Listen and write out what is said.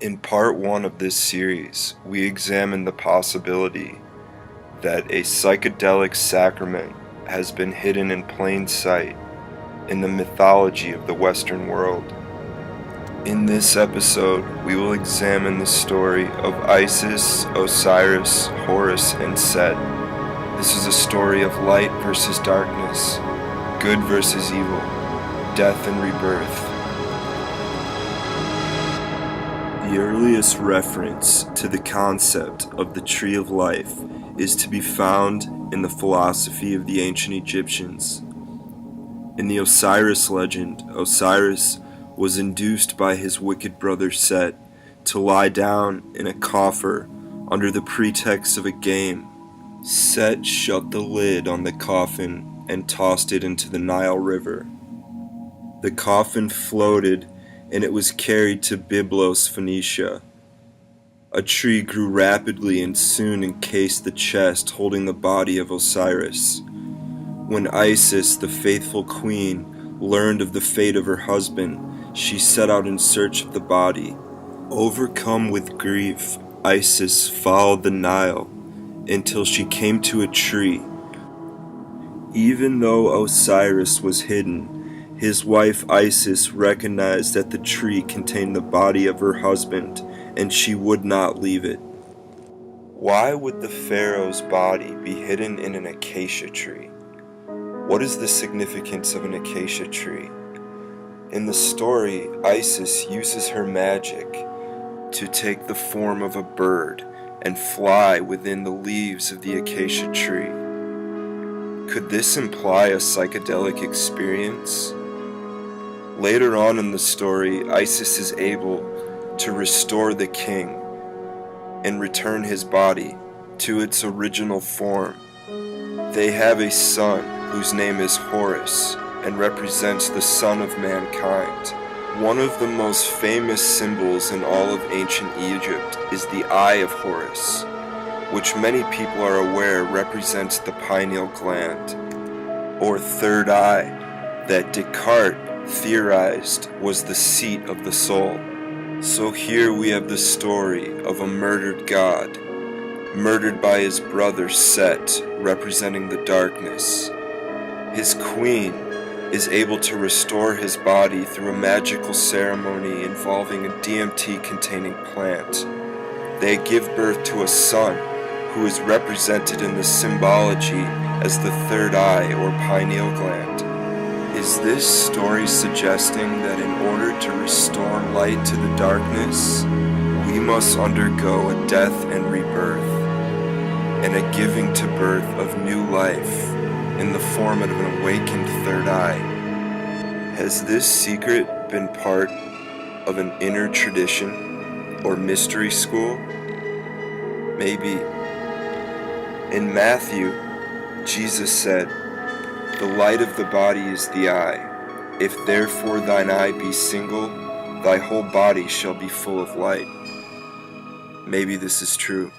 In part 1 of this series, we examine the possibility that a psychedelic sacrament has been hidden in plain sight in the mythology of the Western world. In this episode, we will examine the story of Isis, Osiris, Horus, and Set. This is a story of light versus darkness, good versus evil, death and rebirth. The earliest reference to the concept of the Tree of Life is to be found in the philosophy of the ancient Egyptians. In the Osiris legend, Osiris was induced by his wicked brother Set to lie down in a coffer under the pretext of a game. Set shut the lid on the coffin and tossed it into the Nile River. The coffin floated and it was carried to Byblos, Phoenicia. A tree grew rapidly and soon encased the chest holding the body of Osiris. When Isis, the faithful queen, learned of the fate of her husband, she set out in search of the body. Overcome with grief, Isis followed the Nile until she came to a tree. Even though Osiris was hidden, his wife Isis recognized that the tree contained the body of her husband, and she would not leave it. Why would the pharaoh's body be hidden in an acacia tree? What is the significance of an acacia tree? In the story, Isis uses her magic to take the form of a bird and fly within the leaves of the acacia tree. Could this imply a psychedelic experience? Later on in the story, Isis is able to restore the king and return his body to its original form. They have a son whose name is Horus and represents the son of mankind. One of the most famous symbols in all of ancient Egypt is the eye of Horus, which many people are aware represents the pineal gland, or third eye, that Descartes theorized was the seat of the soul. So here we have the story of a murdered god, murdered by his brother Set, representing the darkness. His queen is able to restore his body through a magical ceremony involving a DMT-containing plant. They give birth to a son who is represented in the symbology as the third eye or pineal gland. Is this story suggesting that in order to restore light to the darkness, we must undergo a death and rebirth, and a giving to birth of new life in the form of an awakened third eye? Has this secret been part of an inner tradition or mystery school? Maybe. In Matthew, Jesus said, "The light of the body is the eye. If therefore thine eye be single, thy whole body shall be full of light." Maybe this is true.